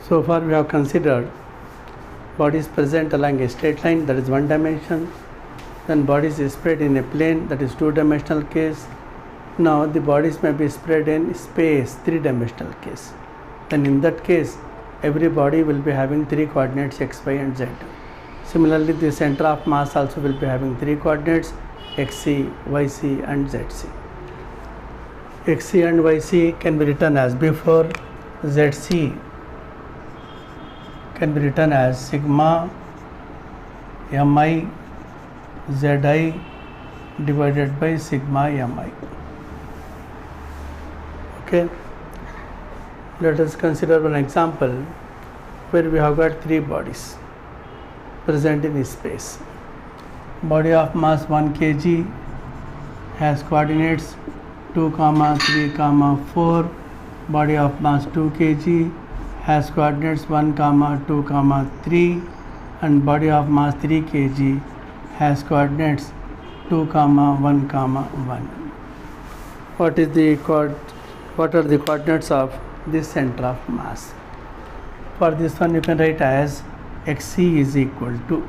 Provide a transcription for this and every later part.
So far we have considered bodies present along a straight line, that is one dimension. Then bodies is spread in a plane, that is two-dimensional case. Now the bodies may be spread in space, three-dimensional case. Then in that case, every body will be having three coordinates x, y and z. Similarly, the center of mass also will be having three coordinates xc, yc and zc. Xc and yc can be written as before, zc can be written as sigma mi zi divided by sigma mi. Okay, let us consider one example where we have got three bodies present in space. Body of mass 1 kg has coordinates 2, 3, 4. Body of mass 2 kg has coordinates 1, 2, 3, and body of mass 3 kg has coordinates 2, 1, 1. What are the coordinates of this center of mass? For this one you can write as xc is equal to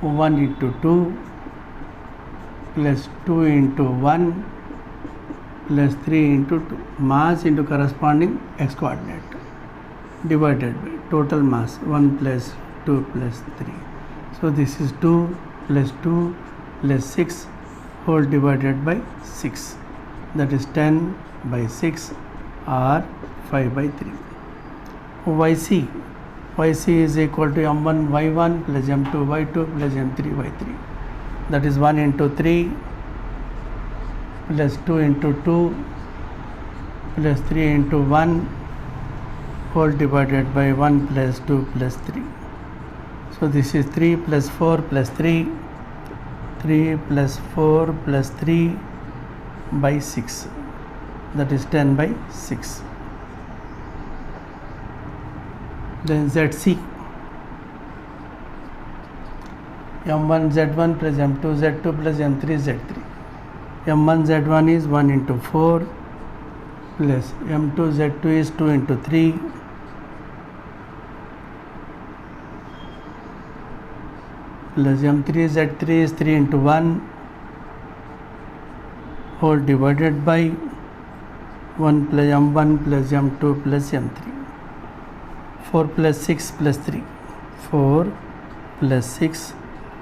1 into 2 plus 2 into 1 plus 3 into 2, mass into corresponding x coordinate, divided by total mass 1 plus 2 plus 3. So this is 2 plus 2 plus 6 whole divided by 6, that is 10 by 6 or 5 by 3. yc is equal to m1 y1 plus m2 y2 plus m3 y3, that is 1 into 3 plus 2 into 2 plus 3 into 1 whole divided by 1 plus 2 plus 3. So this is 3 plus 4 plus 3, 3 plus 4 plus 3 by 6, that is 10 by 6. Then zc, m1 z1 plus m2 z2 plus m3 z3. m1 z1 is 1 into 4 plus m2 z2 is 2 into 3 plus m3 z3 is 3 into 1 whole divided by 1 plus m1 plus m2 plus m3. 4 plus 6 plus 3, 4 plus 6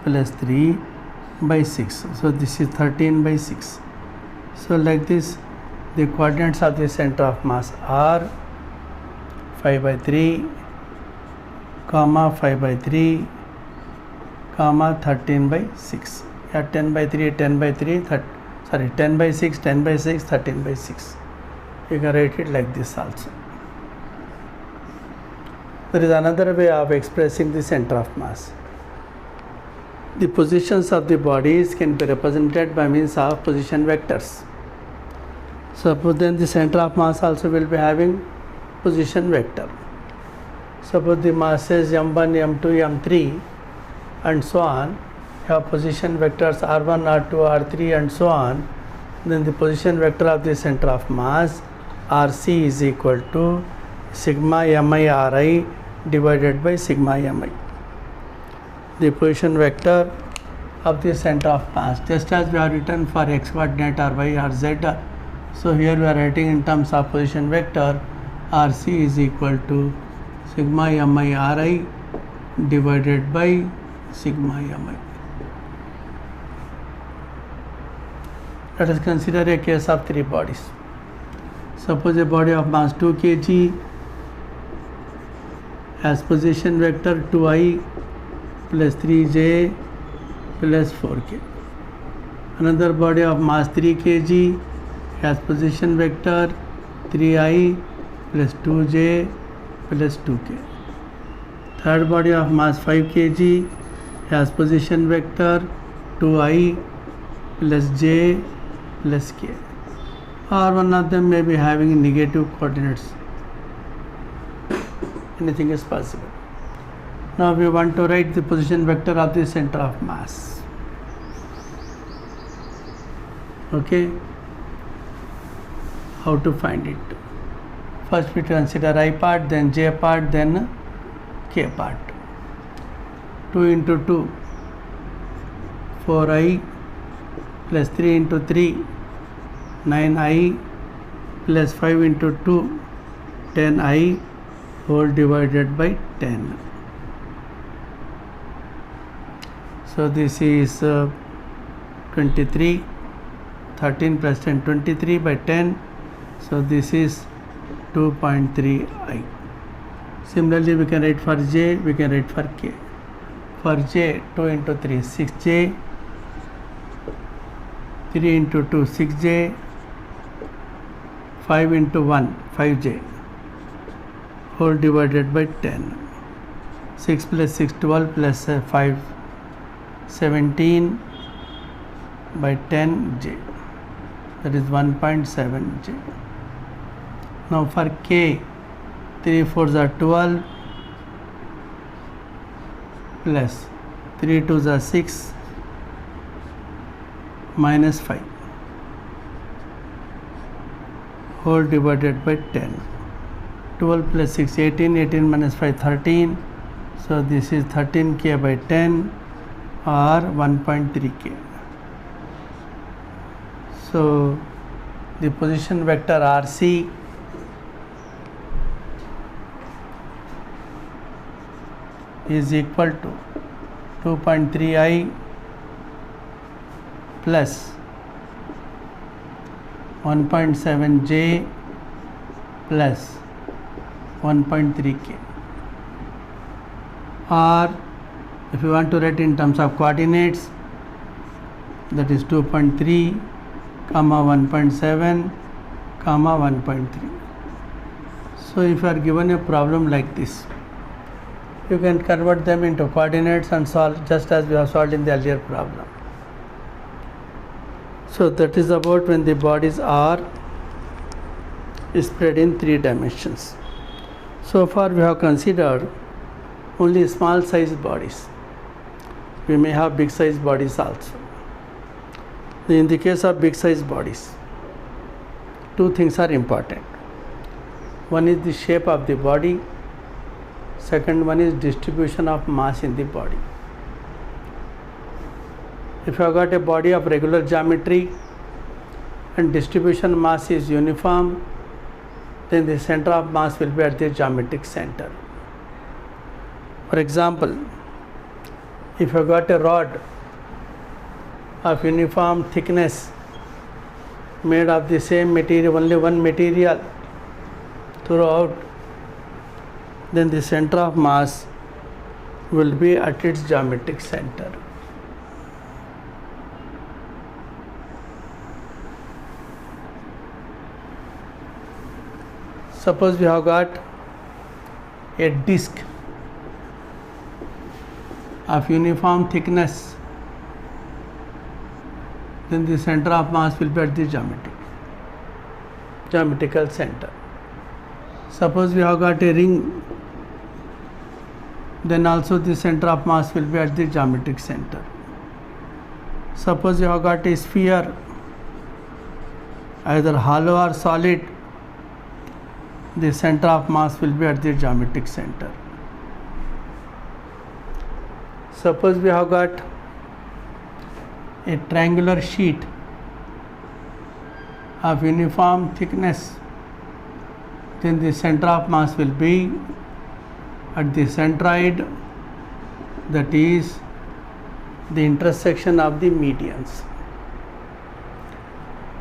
plus 3 by 6. So this is 13 by 6. So like this, the coordinates of the center of mass are 5 by 3, 5 by 3, 13 by 6. 10 by 3, 10 by 3, 10 by 6, 10 by 6, 13 by 6. You can write it like this also. There is another way of expressing the center of mass. The positions of the bodies can be represented by means of position vectors. Suppose then the center of mass also will be having position vector. Suppose the masses m1, m2, m3 and so on have position vectors r1, r2, r3 and so on. Then the position vector of the center of mass rc is equal to sigma mi ri divided by sigma mi. The position vector of the center of mass, just as we have written for x coordinate or y or z. So here we are writing in terms of position vector, rc is equal to sigma mi ri divided by sigma mi. Let us consider a case of three bodies. Suppose a body of mass 2 kg has position vector 2i plus 3j plus 4k. Another body of mass 3 kg has position vector 3i plus 2j plus 2k. Third body of mass 5 kg has position vector 2i plus j plus k. Or one of them may be having negative coordinates. Anything is possible. Now we want to write the position vector of the center of mass. Okay, how to find it? First we consider I part, then J part, then K part. 2 into 2, 4I plus 3 into 3, 9I plus 5 into 2, 10I whole divided by 10. So this is 23, 13 plus 10, 23 by 10. So this is 2.3I. Similarly, we can write for J, we can write for K. For J, 2 into 3, 6J, 3 into 2, 6J, 5 into 1, 5J, whole divided by 10. 6 plus 6, 12 plus 5, 17 by 10J, that is 1.7J. Now for K, 3 4s are 12 plus 3 2s are 6 minus 5 whole divided by 10. 12 plus 6, 18, 18 minus 5, 13. So this is 13K by 10 or 1.3K. So the position vector RC is equal to 2.3I plus 1.7J plus 1.3K. Or if you want to write in terms of coordinates, that is 2.3 comma 1.7 comma 1.3. So if you are given a problem like this, you can convert them into coordinates and solve just as we have solved in the earlier problem. So that is about when the bodies are spread in 3 dimensions. So far we have considered only small sized bodies. We may have big sized bodies also. In the case of big sized bodies, 2 things are important. One is the shape of the body. Second one is distribution of mass in the body. If you have got a body of regular geometry and distribution mass is uniform, then the center of mass will be at the geometric center. For example, if you have got a rod of uniform thickness made of the same material, only one material throughout, then the center of mass will be at its geometric center. Suppose we have got a disc of uniform thickness, then the center of mass will be at the geometrical center. Suppose we have got a ring, then also the center of mass will be at the geometric center. Suppose you have got a sphere, either hollow or solid, the center of mass will be at the geometric center. Suppose we have got a triangular sheet of uniform thickness, then the center of mass will be at the centroid, that is the intersection of the medians.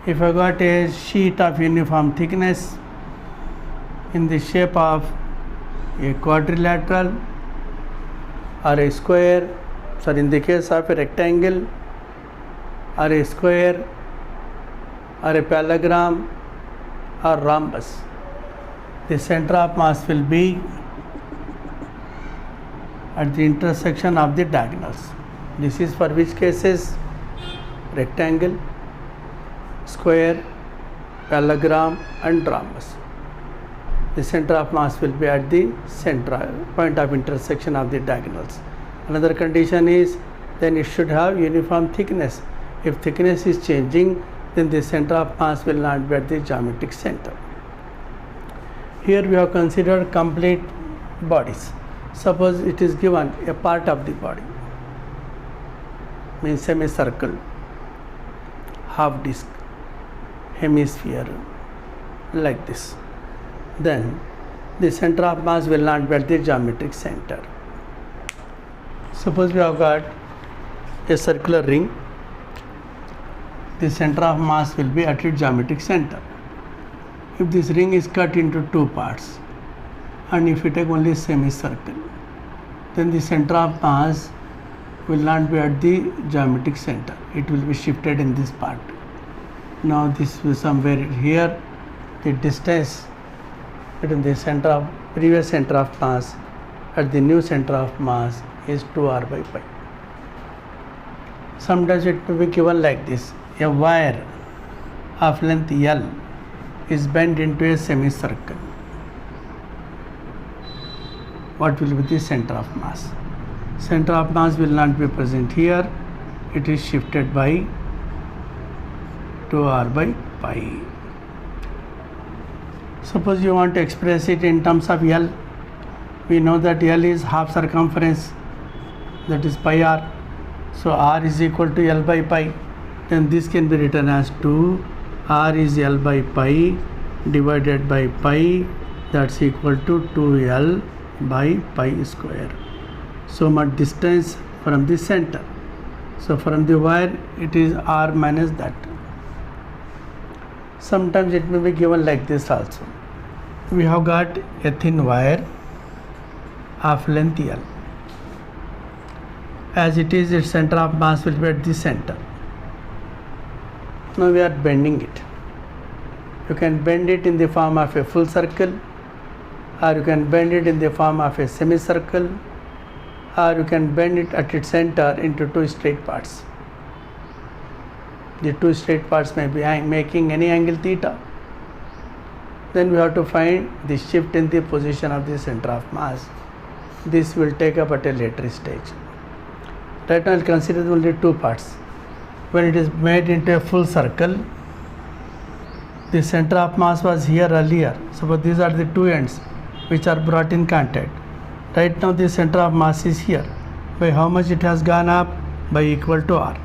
If I got a sheet of uniform thickness in the shape of a quadrilateral or a square, sorry, in the case of a rectangle or a square or a parallelogram or rhombus, the center of mass will be at the intersection of the diagonals. This is for which cases? Rectangle, square, parallelogram and rhombus. The center of mass will be at the central point of intersection of the diagonals. Another condition is then it should have uniform thickness. If thickness is changing, then the center of mass will not be at the geometric center. Here we have considered complete bodies. Suppose it is given a part of the body, means semicircle, half disc, hemisphere, like this. Then the center of mass will not be at the geometric center. Suppose we have got a circular ring, the center of mass will be at its geometric center. If this ring is cut into two parts, and if you take only semicircle, then the center of mass will not be at the geometric center. It will be shifted in this part. Now this will somewhere here, the distance between the center of previous center of mass at the new center of mass is 2r by pi. Sometimes it will be given like this: a wire of length L is bent into a semicircle. What will be the center of mass? Center of mass will not be present here. It is shifted by 2r by pi. Suppose you want to express it in terms of L. We know that L is half circumference, that is pi r. So r is equal to L by pi. Then this can be written as 2 r is L by pi divided by pi, that's equal to 2L by pi square. So much distance from the center. So from the wire it is r minus that. Sometimes it may be given like this also. We have got a thin wire of length L. As it is, its center of mass will be at the center. Now we are bending it. You can bend it in the form of a full circle, or you can bend it in the form of a semicircle, or you can bend it at its center into two straight parts. The two straight parts may be making any angle theta. Then we have to find the shift in the position of the center of mass. This will take up at a later stage. Right now I will consider only two parts. When it is made into a full circle, the center of mass was here earlier. Suppose these are the two ends which are brought in contact. Right now the center of mass is here. By how much it has gone up? By equal to r.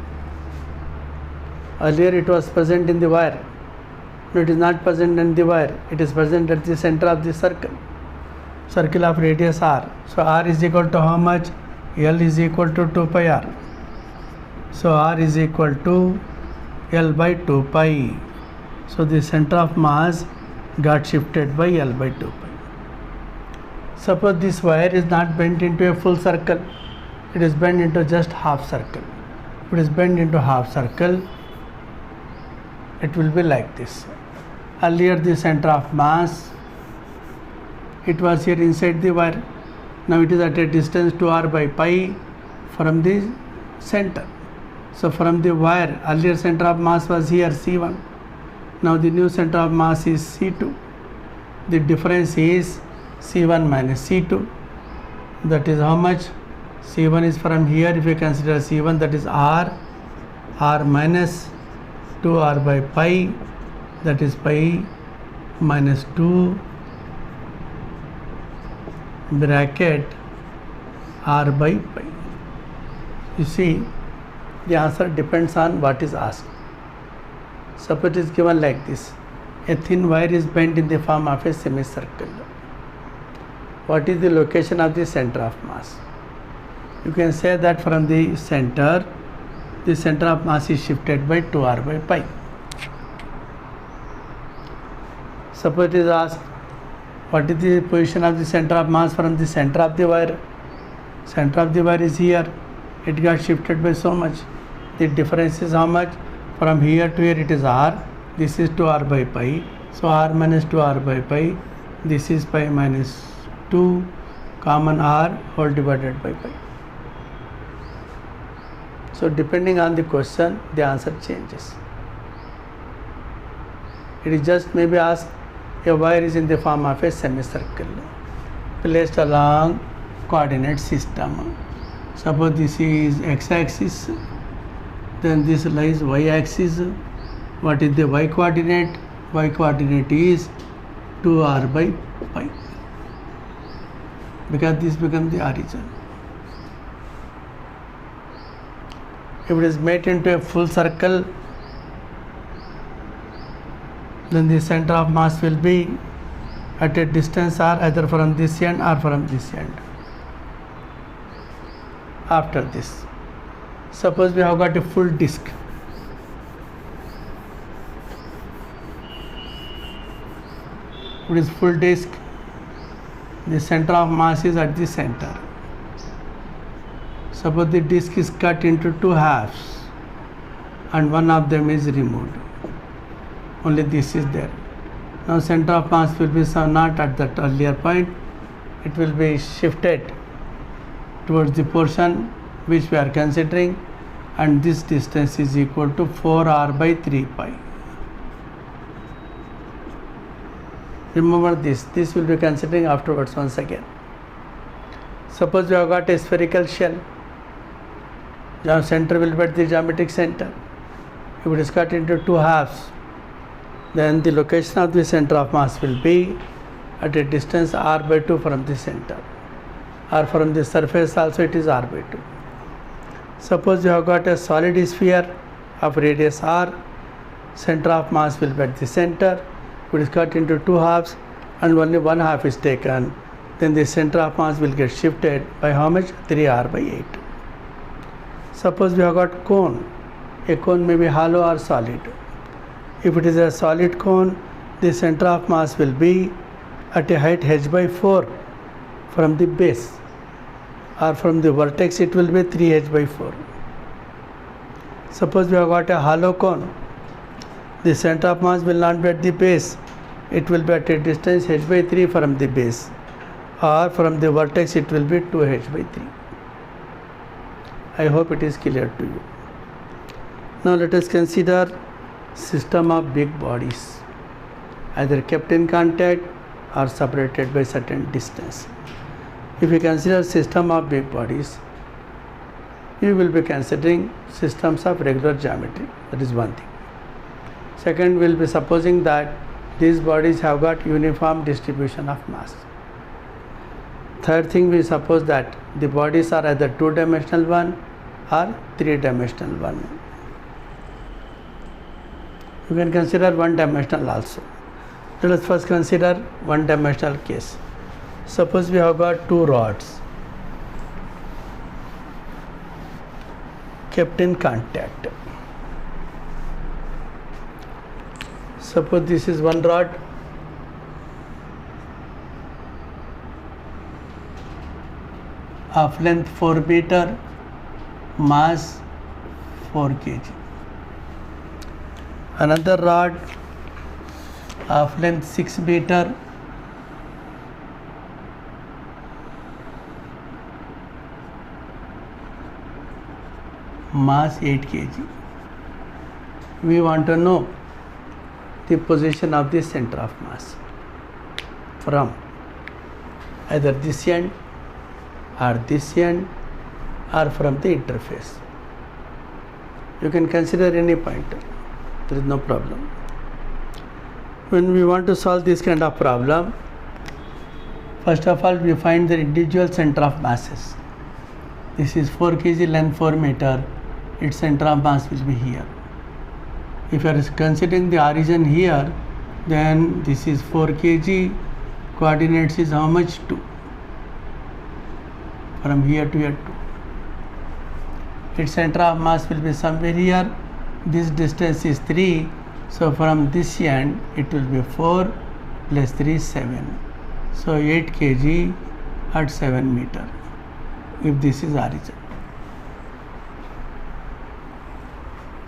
Earlier it was present in the wire. No, it is not present in the wire. It is present at the center of the circle. Circle of radius r. So r is equal to how much? L is equal to 2 pi r. So r is equal to L by 2 pi. So the center of mass got shifted by L by 2 pi. Suppose this wire is not bent into a full circle. It is bent into just half circle. If it is bent into half circle, it will be like this. Earlier the center of mass, it was here inside the wire. Now it is at a distance 2r by pi from the center. So from the wire, earlier center of mass was here C1. Now the new center of mass is C2. The difference is C1 minus C2. That is how much? C1 is from here. If you consider C1, that is r minus 2r by pi, that is pi minus 2 bracket r by pi. You see, the answer depends on what is asked. Suppose it is given like this: a thin wire is bent in the form of a semicircle. What is the location of the center of mass? You can say that from the center of mass is shifted by 2r by pi. Suppose it is asked, what is the position of the center of mass from the center of the wire? Center of the wire is here. It got shifted by so much. The difference is how much? From here to here it is r. This is 2r by pi. So r minus 2r by pi. This is pi minus 2 common r whole divided by pi. So depending on the question, the answer changes. It is just maybe asked, a wire is in the form of a semicircle placed along coordinate system. Suppose this is x-axis, then this lies y-axis. What is the y coordinate? Y coordinate is 2r by pi. because this becomes the origin. If it is made into a full circle, then the center of mass will be at a distance r, either from this end or from this end. After this, suppose we have got a full disk. It is full disk. The center of mass is at the center. Suppose the disk is cut into two halves and one of them is removed. Only this is there. Now center of mass will be not at that earlier point. It will be shifted towards the portion which we are considering, and this distance is equal to 4r by 3 pi. Remember this will be considering afterwards once again. Suppose we have got a spherical shell. Now center will be at the geometric center. If it is cut into two halves, then the location of the center of mass will be at a distance r by 2 from the center, or from the surface also it is r by 2. Suppose you have got a solid sphere of radius r, center of mass will be at the center. If it is cut into two halves and only one half is taken, then the center of mass will get shifted by how much? 3r by 8. Suppose we have got cone. A cone may be hollow or solid. If it is a solid cone, the center of mass will be at a height h by 4 from the base, or from the vertex it will be 3h by 4. Suppose we have got a hollow cone, the center of mass will not be at the base, it will be at a distance h by 3 from the base, or from the vertex it will be 2h by 3. I hope it is clear to you. Now let us consider system of big bodies, either kept in contact or separated by certain distance. If you consider system of big bodies, you will be considering systems of regular geometry. That is one thing. Second, we will be supposing that these bodies have got uniform distribution of mass. Third thing, we suppose that the bodies are either two-dimensional one or three-dimensional one. You can consider one-dimensional also. Let us first consider one-dimensional case. Suppose we have got two rods kept in contact. Suppose this is one rod, of length 4 meter, mass 4 kg. Another rod of length 6 meter, mass 8 kg. We want to know the position of the center of mass from either this end or this end or from the interface. You can consider any point, there is no problem. When we want to solve this kind of problem, first of all we find the individual center of masses. This is 4 kg, length 4 meter, its center of mass will be here. If you are considering the origin here, then this is 4 kg, coordinates is how much? 2. From here to here 2. Its center of mass will be somewhere here. This distance is 3. So from this end it will be 4 plus 3 is 7. So 8 kg at 7 meter, if this is origin.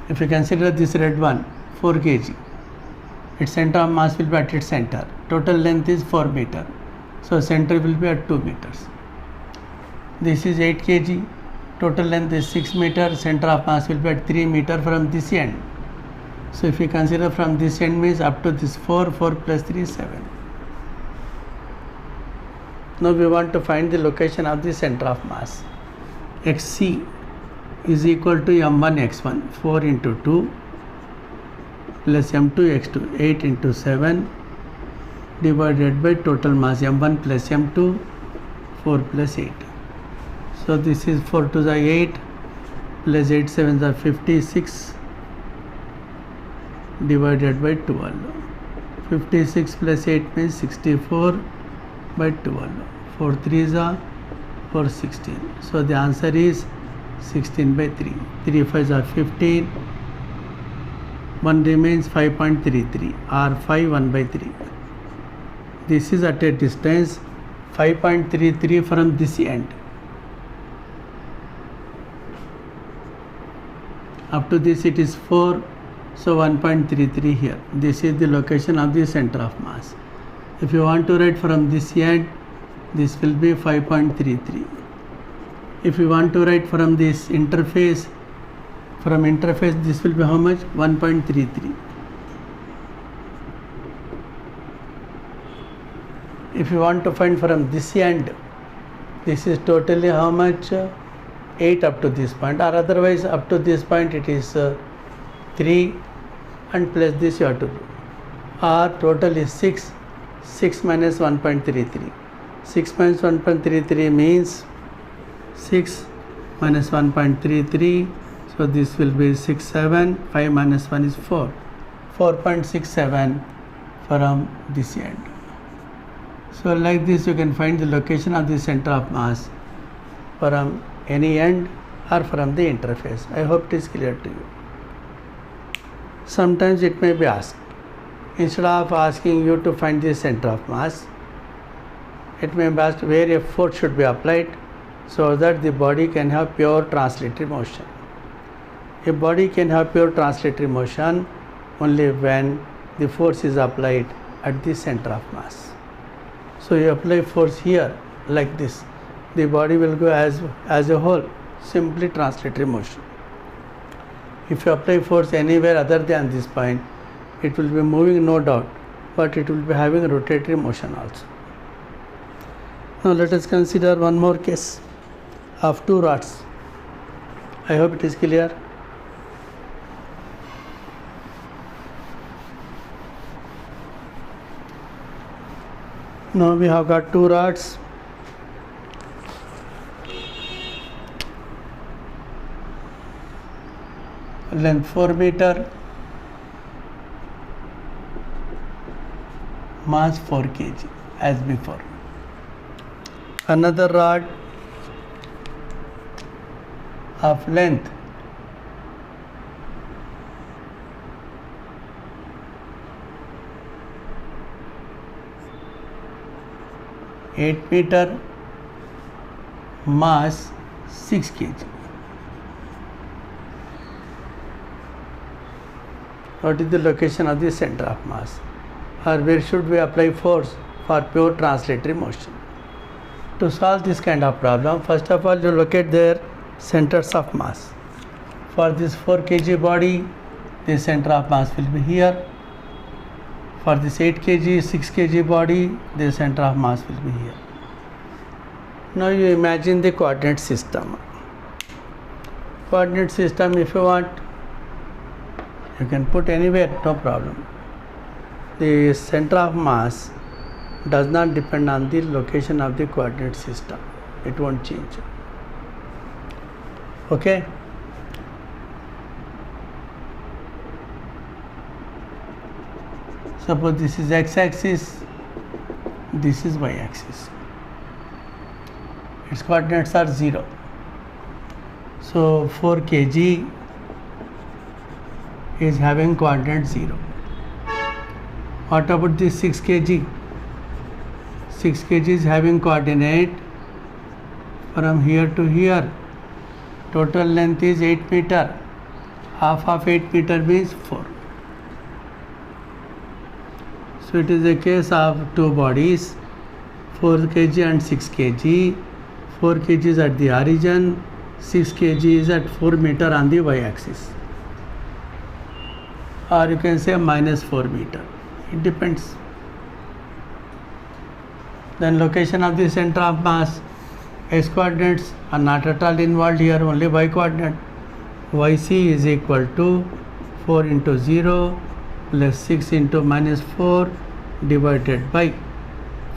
If you consider this red one, 4 kg, its center of mass will be at its center. Total length is 4 meter. So center will be at 2 meters. This is 8 kg, total length is 6 meter, center of mass will be at 3 meter from this end. So if you consider from this end means up to this 4 plus 3 is 7. Now we want to find the location of the center of mass. Xc is equal to m1 x1, 4 into 2 plus m2 x2, 8 into 7 divided by total mass m1 plus m2, 4 plus 8. So this is 4 to the 8 plus 8 7 are 56 divided by 12. 56 plus 8 means 64 by 12. 4 3s are 4 16. So the answer is 16 by 3. 3 5s are 15. 1 remains 5.33 or 5 1 by 3. This is at a distance 5.33 from this end. Up to this it is 4, so 1.33 here. This is the location of the center of mass. If you want to write from this end, this will be 5.33. If you want to write from this interface, this will be how much? 1.33. If you want to find from this end, this is totally how much? 8 up to this point, or otherwise up to this point it is 3 and plus this you have to do. Or total is 6. 6 minus 1.33. 6 minus 1.33 means 6 minus 1.33. So this will be 6 7. 5 minus 1 is 4. 4.67 from this end. So like this you can find the location of the center of mass from any end or from the interface. I hope it is clear to you. Sometimes it may be asked, instead of asking you to find the center of mass, it may be asked where a force should be applied so that the body can have pure translatory motion. A body can have pure translatory motion only when the force is applied at the center of mass. So you apply force here like this, the body will go as a whole, simply translatory motion. If you apply force anywhere other than this point, it will be moving no doubt, but it will be having rotatory motion also. Now let us consider one more case of two rods. I hope it is clear. Now we have got two rods. Length 4 meter, mass 4 kg as before. Another rod of length 8 meter, mass 6 kg. What is the location of the center of mass, or where should we apply force for pure translatory motion? To solve this kind of problem, first of all you locate their centers of mass. For this 4 kg body, the center of mass will be here. For this 8 kg, 6 kg body, the center of mass will be here. Now you imagine the coordinate system. Coordinate system, if you want, you can put anywhere, no problem. The center of mass does not depend on the location of the coordinate system. It won't change. Okay? Suppose this is x-axis, this is y-axis. Its coordinates are 0. So 4 kg is having coordinate 0. What about this 6 kg? 6 kg is having coordinate from here to here. Total length is 8 meter. Half of 8 meter means 4. So it is a case of two bodies, 4 kg and 6 kg. 4 kg is at the origin, 6 kg is at 4 meter on the y-axis. Or you can say minus 4 meter. It depends. Then location of the center of mass, x coordinates are not at all involved here, only y coordinate. Yc is equal to 4 into 0 plus 6 into minus 4 divided by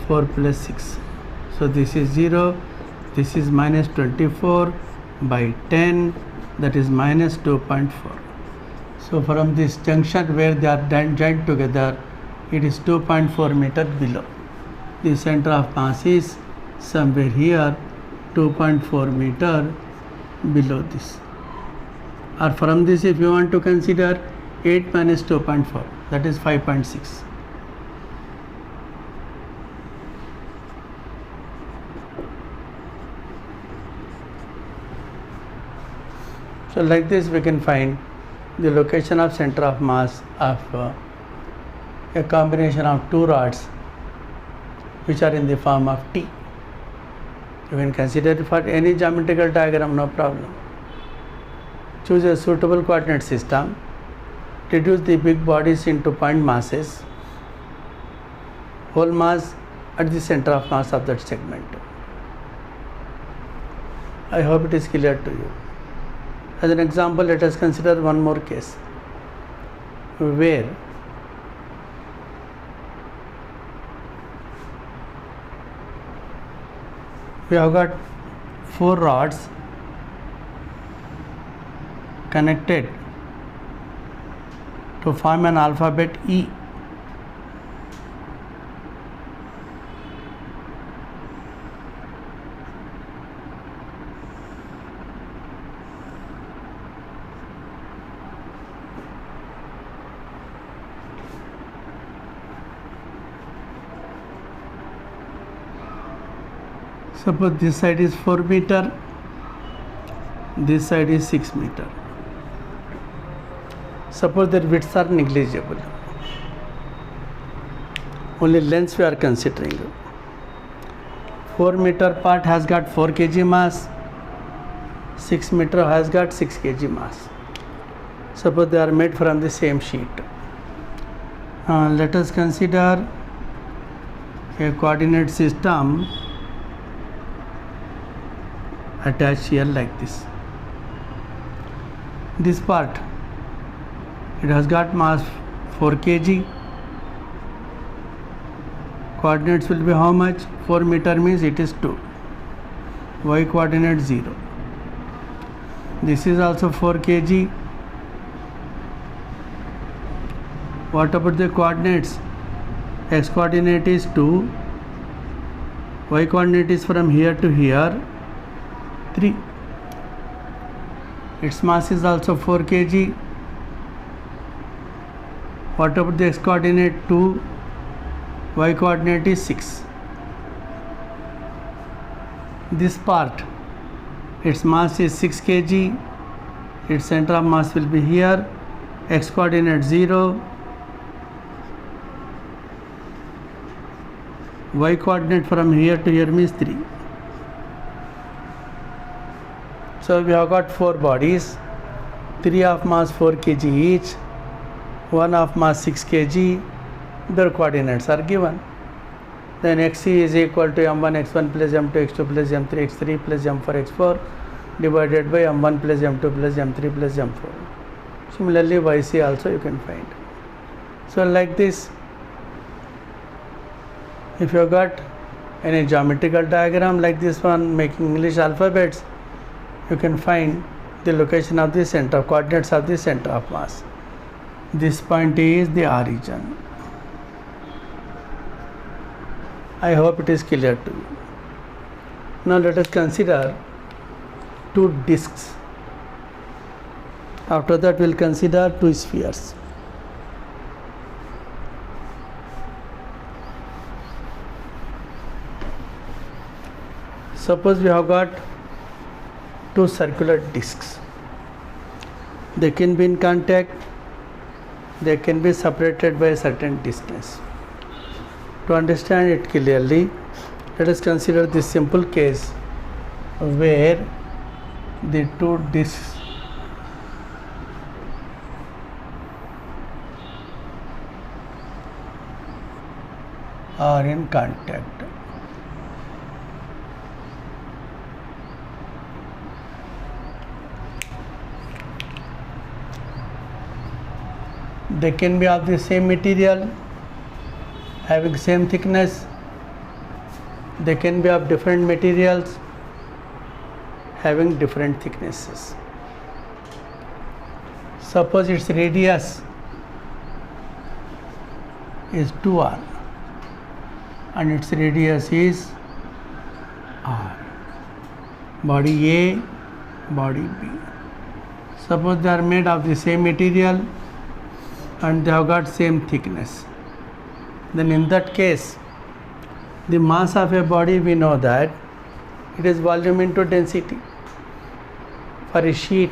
4 plus 6. So this is 0, this is minus 24 by 10, that is minus 2.4. So from this junction where they are joined together, it is 2.4 meter below. The center of mass is somewhere here, 2.4 meter below this. Or from this, if you want to consider 8 minus 2.4, that is 5.6. So like this we can find the location of center of mass of a combination of two rods which are in the form of T. You can consider it for any geometrical diagram, no problem. Choose a suitable coordinate system, reduce the big bodies into point masses, whole mass at the center of mass of that segment. I hope it is clear to you. As an example, let us consider one more case where we have got 4 rods connected to form an alphabet E. Suppose this side is 4 meter, this side is 6 meter. Suppose their widths are negligible. Only lengths we are considering. 4 meter part has got 4 kg mass, 6 meter has got 6 kg mass. Suppose they are made from the same sheet. Let us consider a coordinate system attached here like this. This part, it has got mass 4 kg. Coordinates will be how much? 4 meter means it is 2. Y coordinate 0. This is also 4 kg. What about the coordinates? X coordinate is 2. Y coordinate is from here to here 3. Its mass is also 4 kg. What about the x coordinate? 2. Y coordinate is 6. This part, its mass is 6 kg. Its center of mass will be here. X coordinate 0. Y coordinate from here to here means 3. So we have got 4 bodies, 3 of mass 4 kg each, 1 of mass 6 kg. Their coordinates are given. Then xc is equal to m1 x1 plus m2 x2 plus m3 x3 plus m4 x4 divided by m1 plus m2 plus m3 plus m4. Similarly yc also you can find. So like this, if you have got any geometrical diagram like this one making English alphabets, you can find the location of the center, coordinates of the center of mass. This point is the origin. I hope it is clear to you. Now let us consider 2 discs. After that we will consider 2 spheres. Suppose we have got 2 circular discs. They can be in contact, they can be separated by a certain distance. To understand it clearly, let us consider this simple case where the 2 discs are in contact. They can be of the same material, having same thickness, They can be of different materials having different thicknesses. Suppose its radius is 2r and its radius is r. Body A, body B. Suppose they are made of the same material and they have got same thickness. Then in that case, the mass of a body, we know that it is volume into density. For a sheet,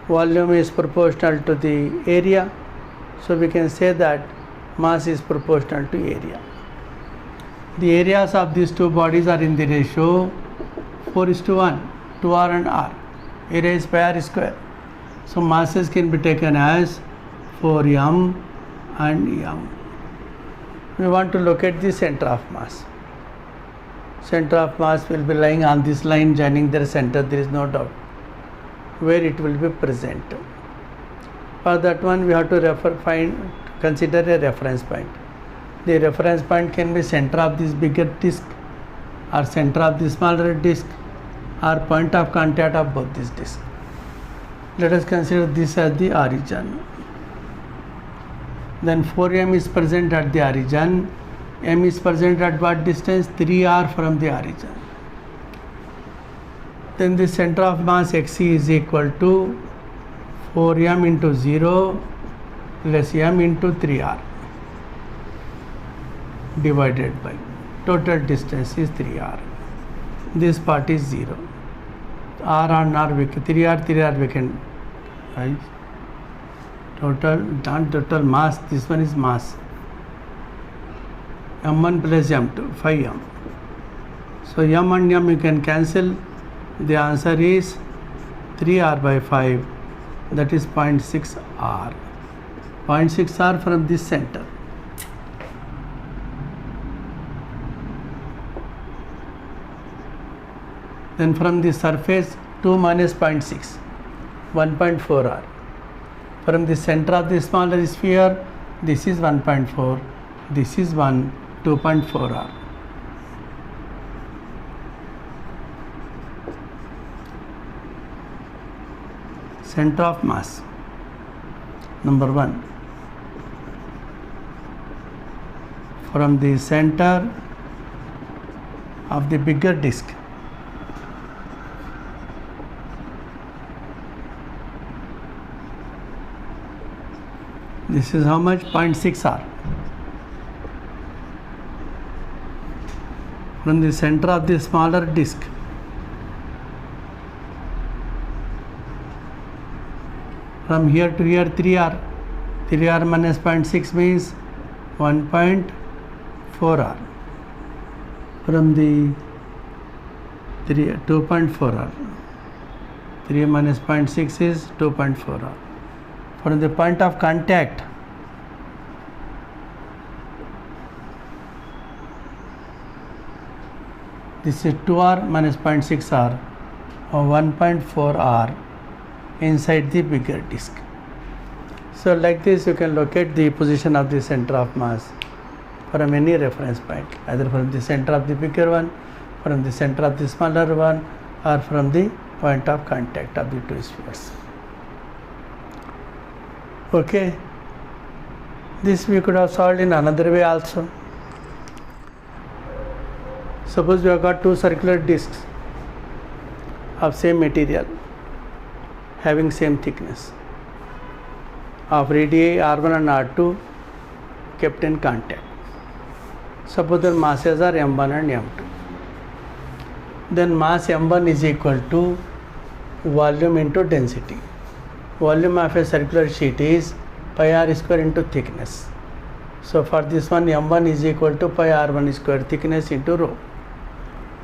volume is proportional to the area, so we can say that mass is proportional to area. The areas of these two bodies are in the ratio 4:1, 2r and r. Area is pi r square. So masses can be taken as 4m and m. We want to locate the center of mass. Center of mass will be lying on this line joining their center, there is no doubt, where it will be present. For that one we have to consider a reference point. The reference point can be center of this bigger disc or center of the smaller disc or point of contact of both these discs. Let us consider this as the origin. Then 4m is present at the origin. M is present at what distance? 3r from the origin. Then the center of mass xc is equal to 4m into 0 plus m into 3r divided by total distance is 3r. This part is 0. R on R, 3r we can write. Total mass, this one is mass. m1 plus m2, 5m. So m and m you can cancel. The answer is 3r by 5, that is 0.6r. 0.6r from this center. Then from the surface 2 minus 0.6, 1.4r. From the center of the smaller sphere, this is 1.4, this is 1, 2.4r. Center of mass, number 1. From the center of the bigger disc, this is how much? 0.6r. From the center of the smaller disc, from here to here 3r. 3r minus 0.6 means 1.4r. From the 2.4r. 3 minus 0.6 is 2.4r. From the point of contact, this is 2r minus 0.6r or 1.4r inside the bigger disc. So like this you can locate the position of the center of mass from any reference point, either from the center of the bigger one, from the center of the smaller one, or from the point of contact of the two spheres. Okay, this we could have solved in another way also. Suppose we have got two circular discs of same material having same thickness, of radii r1 and r2 kept in contact. Suppose their masses are m1 and m2. Then mass m1 is equal to volume into density. Volume of a circular sheet is pi r square into thickness. So for this one, m1 is equal to pi r1 square thickness into rho.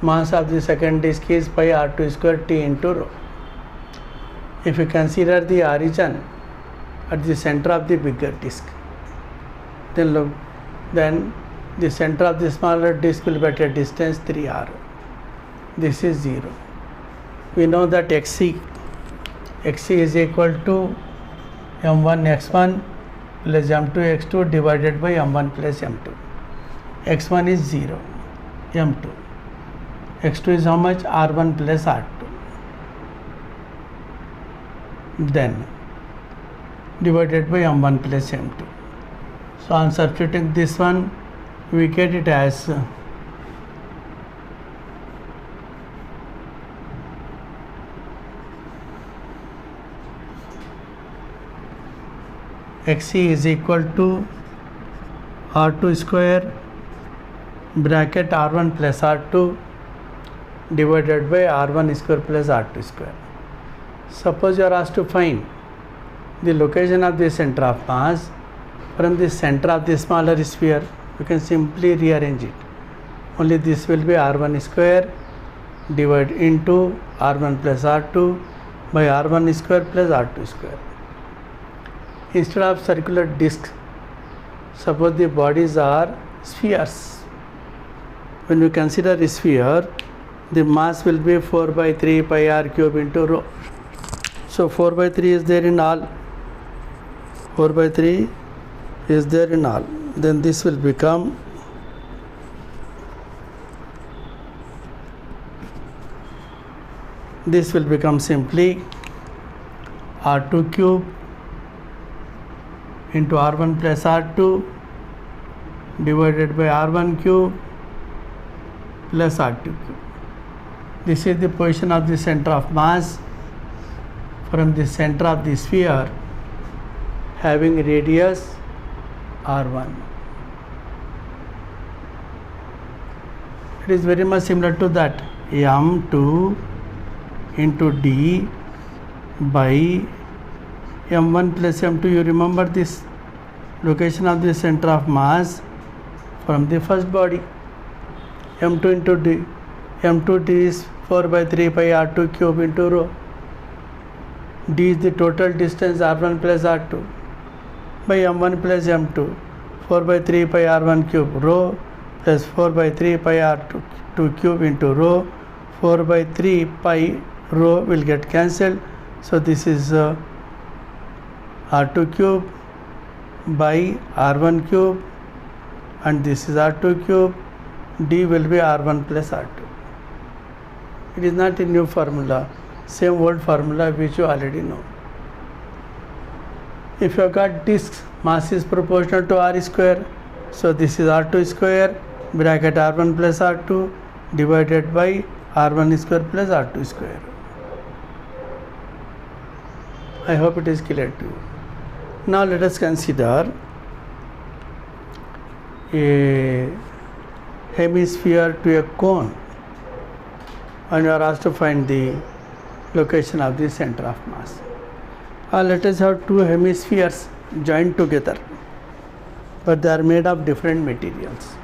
Mass of the second disc is pi r2 square t into rho. If you consider the origin at the center of the bigger disc, then look, then the center of the smaller disc will be at a distance 3r. This is 0. We know that xc is equal to m1 x1 plus m2 x2 divided by m1 plus m2. x1 is 0. m2. x2 is how much? r1 plus r2. Then divided by m1 plus m2. So on substituting this one, we get it as xc is equal to r2 square bracket r1 plus r2 divided by r1 square plus r2 square. Suppose you are asked to find the location of the center of mass from the center of the smaller sphere, you can simply rearrange it. Only this will be r1 square divided into r1 plus r2 by r1 square plus r2 square. Instead of circular disc, suppose the bodies are spheres. When we consider a sphere, the mass will be 4 by 3 pi r cube into rho. So 4 by 3 is there in all. 4 by 3 is there in all. Then this will become simply r2 cube into r1 plus r2 divided by r1 cube plus r2 cube. This is the position of the center of mass from the center of the sphere having radius r1. It is very much similar to that, m2 into d by m1 plus m2. You remember this location of the center of mass from the first body, m2 into d. m2 d is 4 by 3 pi r2 cube into rho. D is the total distance r1 plus r2 by m1 plus m2. 4 by 3 pi r1 cube rho plus 4 by 3 pi r2 cube into rho. 4 by 3 pi rho will get cancelled. So this is r2 cube by r1 cube, and this is r2 cube. D will be r1 plus r2. It is not a new formula, same old formula which you already know. If you have got discs, mass is proportional to r square. So this is r2 square bracket r1 plus r2 divided by r1 square plus r2 square. I hope it is clear to you. Now let us consider a hemisphere to a cone, and you are asked to find the location of the center of mass. Let us have two hemispheres joined together, but they are made of different materials.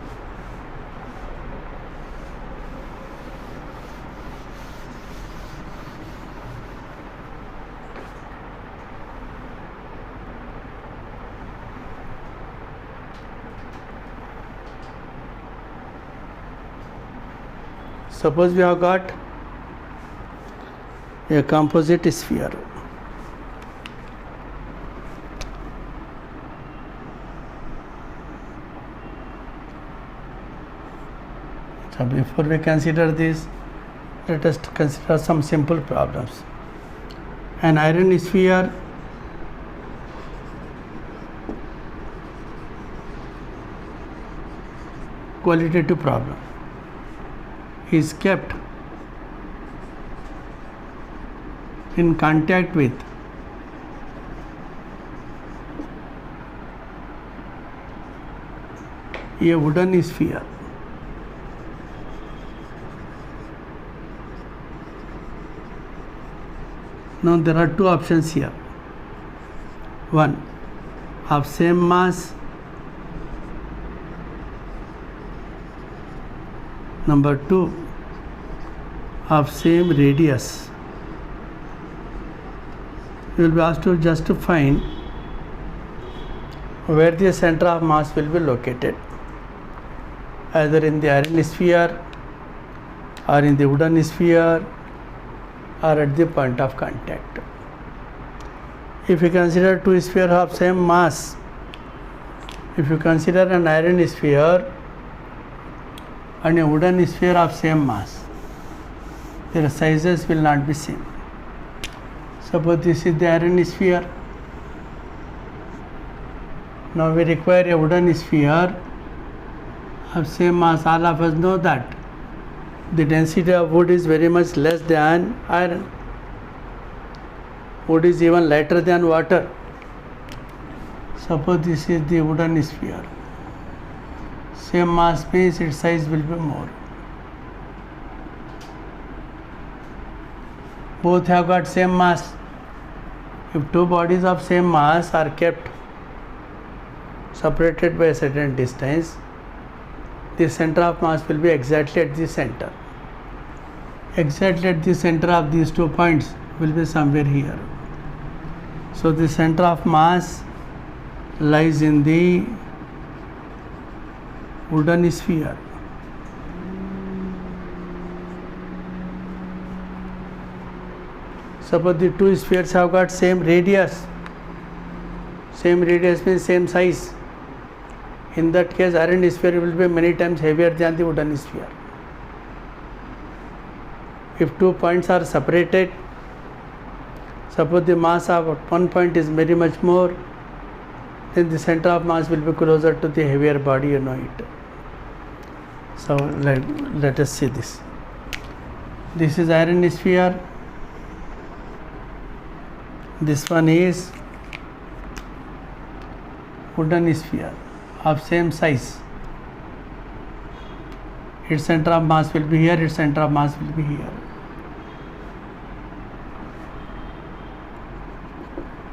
Suppose we have got a composite sphere. So before we consider this, let us consider some simple problems. An iron sphere qualitative problem is kept in contact with a wooden sphere. Now there are two options here. One, of same mass. Number two, of same radius. You will be asked to just to find where the center of mass will be located, either in the iron sphere or in the wooden sphere or at the point of contact. If you consider two spheres of same mass, if you consider an iron sphere, and a wooden sphere of same mass, their sizes will not be same. Suppose this is the iron sphere. Now we require a wooden sphere of same mass. All of us know that the density of wood is very much less than iron. Wood is even lighter than water. Suppose this is the wooden sphere. Same mass means its size will be more. Both have got same mass. If two bodies of same mass are kept separated by a certain distance, the center of mass will be exactly at the center. Exactly at the center of these 2 points will be somewhere here. So the center of mass lies in the wooden sphere. Suppose the two spheres have got same radius. Same radius means same size. In that case, iron sphere will be many times heavier than the wooden sphere. If 2 points are separated, suppose the mass of one point is very much more, then the center of mass will be closer to the heavier body, you know it. So let us see this. This is iron sphere. This one is wooden sphere of same size. Its center of mass will be here, its center of mass will be here.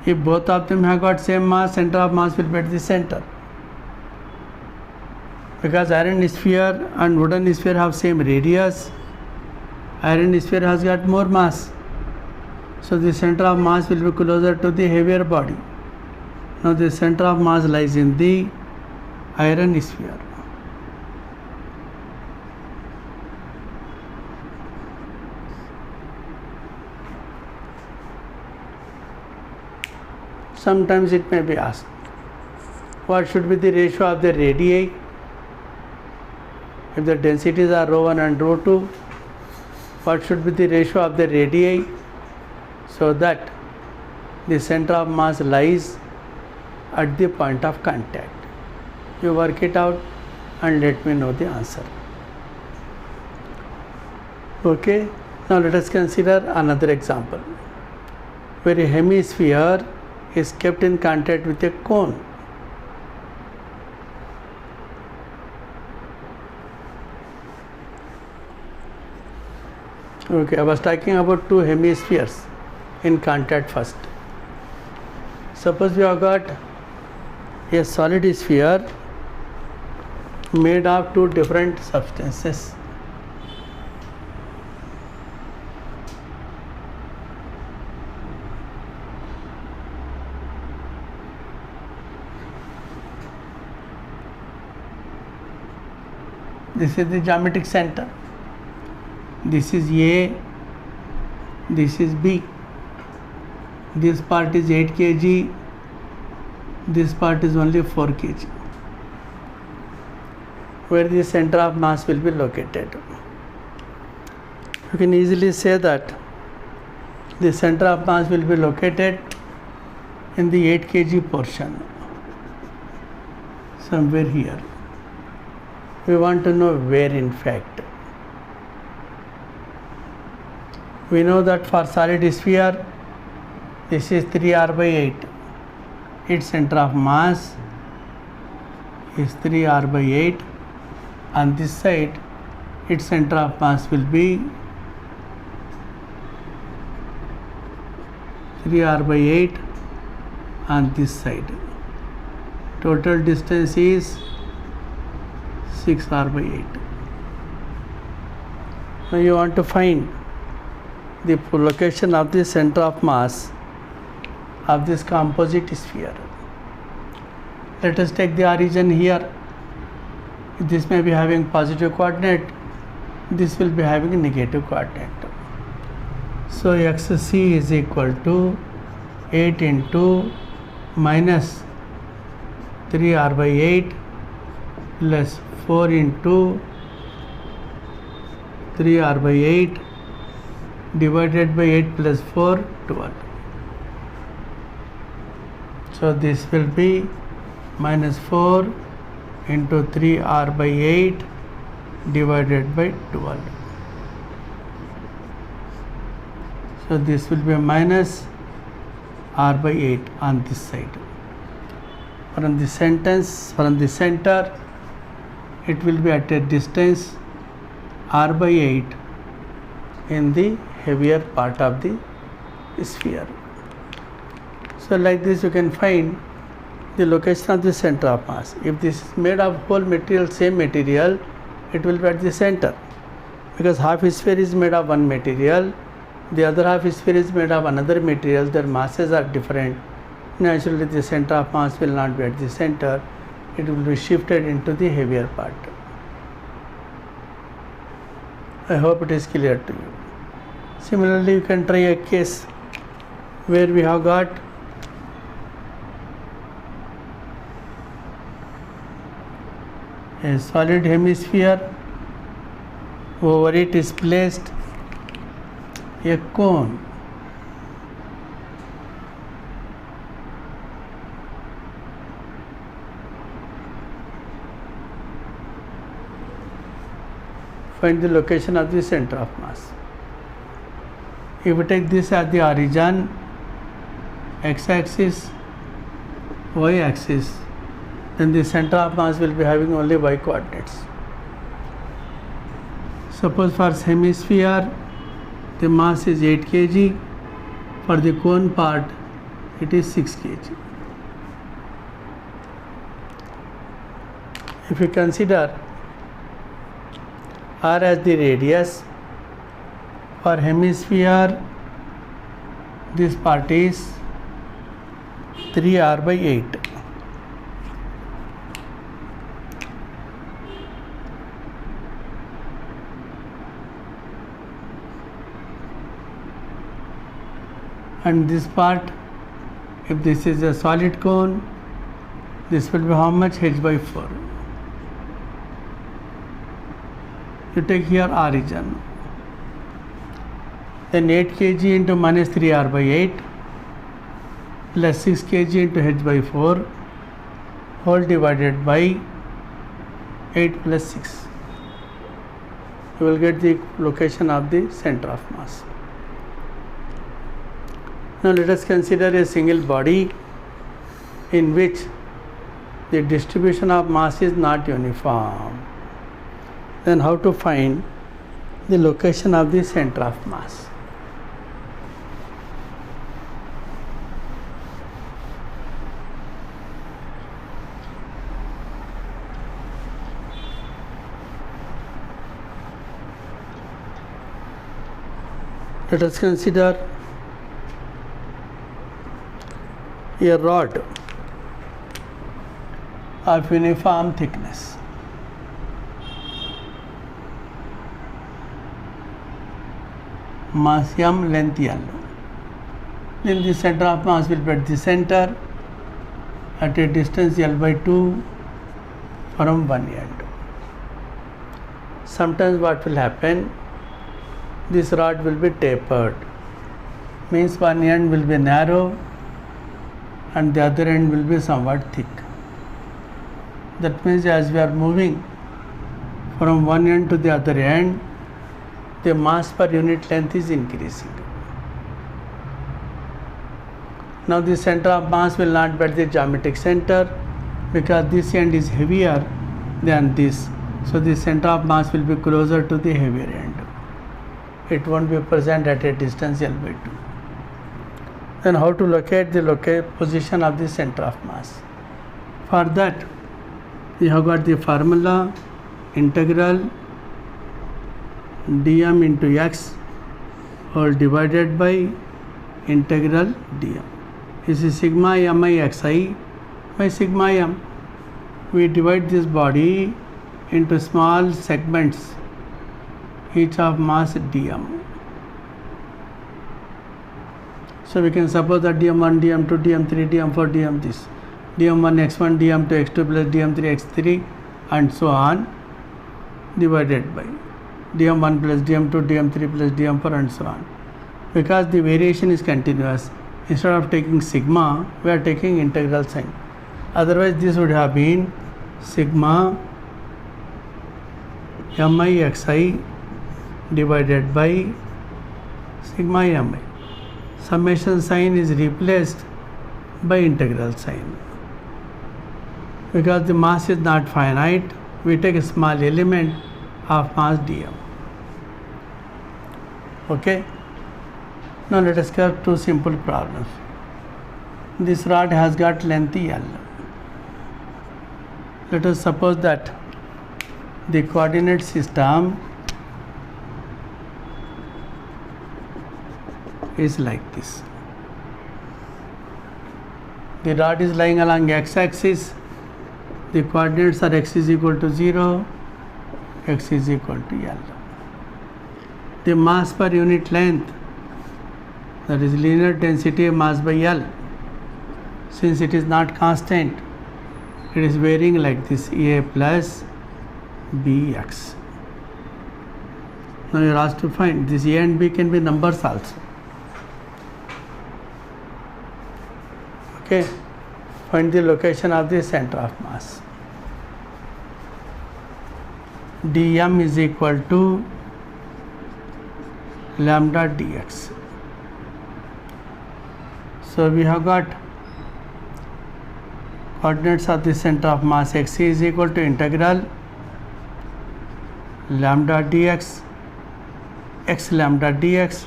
If both of them have got same mass, center of mass will be at the center. Because iron sphere and wooden sphere have same radius, iron sphere has got more mass. So the center of mass will be closer to the heavier body. Now the center of mass lies in the iron sphere. Sometimes it may be asked, what should be the ratio of the radii? If the densities are ρ1 and ρ2, what should be the ratio of the radii so that the center of mass lies at the point of contact? You work it out and let me know the answer. Okay, now let us consider another example where a hemisphere is kept in contact with a cone. Okay, I was talking about two hemispheres in contact first. Suppose we have got a solid sphere made of two different substances. This is the geometric center. This is A, this is B. This part is 8 kg, this part is only 4 kg. Where the center of mass will be located. You can easily say that the center of mass will be located in the 8 kg portion, somewhere here. We want to know where in fact. We know that for solid sphere, this is 3r/8. Its center of mass is 3r/8. On this side, its center of mass will be 3r/8 on this side. Total distance is 6r/8. Now you want to find the location of the center of mass of this composite sphere. Let us take the origin here. This may be having positive coordinate, this will be having negative coordinate. So xc is equal to 8 into minus 3r/8 plus 4 into 3r by 8 divided by 8 plus 4, 12. So this will be minus 4 into 3r by 8 divided by 12. So this will be minus r by 8 on this side. From the center, it will be at a distance r by 8 in the heavier part of the sphere. So like this you can find the location of the center of mass. If this is made of whole material, same material, it will be at the center, because half sphere is made of one material, the other half sphere is made of another material, their masses are different. Naturally the center of mass will not be at the center, it will be shifted into the heavier part. I hope it is clear to you. Similarly, you can try a case where we have got a solid hemisphere, over it is placed a cone. Find the location of the center of mass. If we take this as the origin, x-axis, y-axis, then the center of mass will be having only y coordinates. Suppose for hemisphere the mass is 8 kg, for the cone part it is 6 kg. If we consider r as the radius, for hemisphere this part is 3r by 8. And this part, if this is a solid cone, this will be how much? H by 4. You take here origin, then 8 kg into minus 3r by 8 plus 6 kg into h by 4 whole divided by 8 plus 6. You will get the location of the center of mass. Now let us consider a single body in which the distribution of mass is not uniform. Then how to find the location of the center of mass? Let us consider a rod of uniform thickness. Mass m, length L. Then the center of mass will be at the center at a distance L by 2 from one end. Sometimes what will happen, this rod will be tapered, means one end will be narrow and the other end will be somewhat thick. That means as we are moving from one end to the other end, the mass per unit length is increasing. Now the center of mass will not be at the geometric center because this end is heavier than this. So the center of mass will be closer to the heavier end. It won't be present at a distance L by 2. Then how to locate the position of the center of mass? For that, we have got the formula integral dm into x whole divided by integral dm. This is sigma mi xi by sigma m. We divide this body into small segments, each of mass dm. So we can suppose that dm1, dm2, dm3, dm4, dm this, dm1 x1, dm2 x2 plus dm3 x3 and so on, divided by dm1 plus dm2, dm3 plus dm4 and so on. Because the variation is continuous, instead of taking sigma, we are taking integral sign. Otherwise this would have been sigma mixi divided by sigma mi. Summation sign is replaced by integral sign. Because the mass is not finite, we take a small element of mass dm. Okay. Now let us have two simple problems. This rod has got length L. Let us suppose that the coordinate system is like this. The rod is lying along x-axis. The coordinates are x is equal to 0, x is equal to L. The mass per unit length, that is linear density mass by L, since it is not constant, it is varying like this, A plus Bx. Now you are asked to find this A and B can be numbers also. Okay, find the location of the center of mass. dm is equal to lambda dx. So we have got coordinates of the center of mass x is equal to integral lambda dx x lambda dx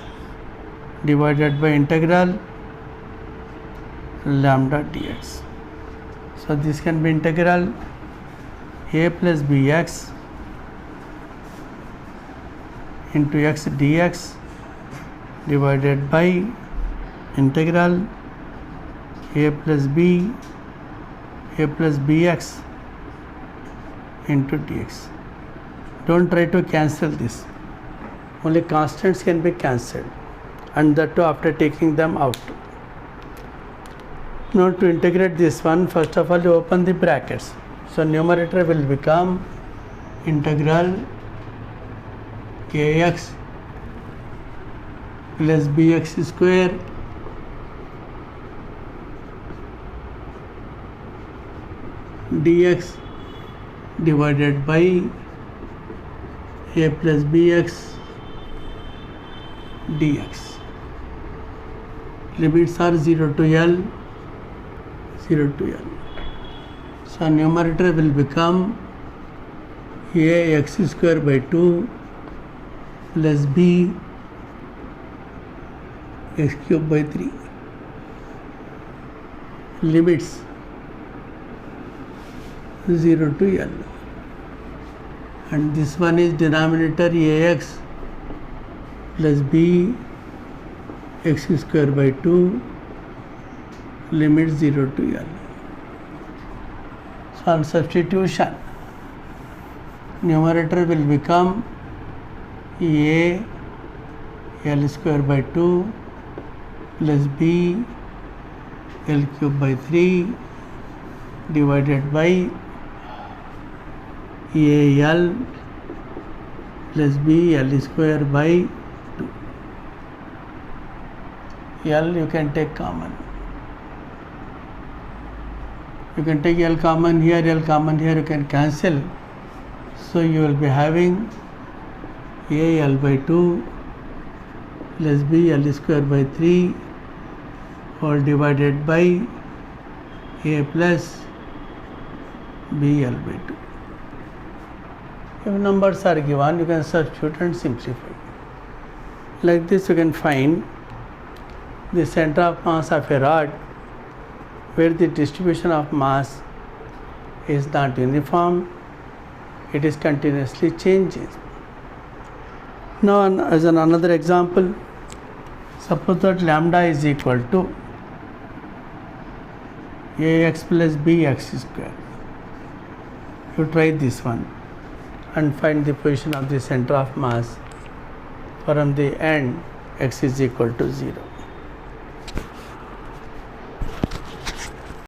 divided by integral lambda dx. So this can be integral a plus bx into x dx divided by integral a plus bx into dx. Don't try to cancel this. Only constants can be cancelled, and that too after taking them out. Now to integrate this one, first of all you open the brackets. So numerator will become integral kx plus bx square dx divided by a plus bx dx. Limits are 0 to L, 0 to L. So numerator will become a x square by 2 plus b x cube by 3. Limits 0 to L. And this one is denominator ax plus b x square by 2, limit 0 to L. So on substitution, numerator will become a L square by 2 plus b L cube by 3 divided by a L plus b L square by 2. L you can take common. You can take L common here, L common here, you can cancel. So you will be having a L by 2 plus b L square by 3 all divided by a plus b L by 2. If numbers are given, you can substitute and simplify. Like this you can find the center of mass of a rod where the distribution of mass is not uniform, it is continuously changing. Now as another example, suppose that lambda is equal to ax plus bx square. You try this one and find the position of the center of mass from the end x is equal to 0.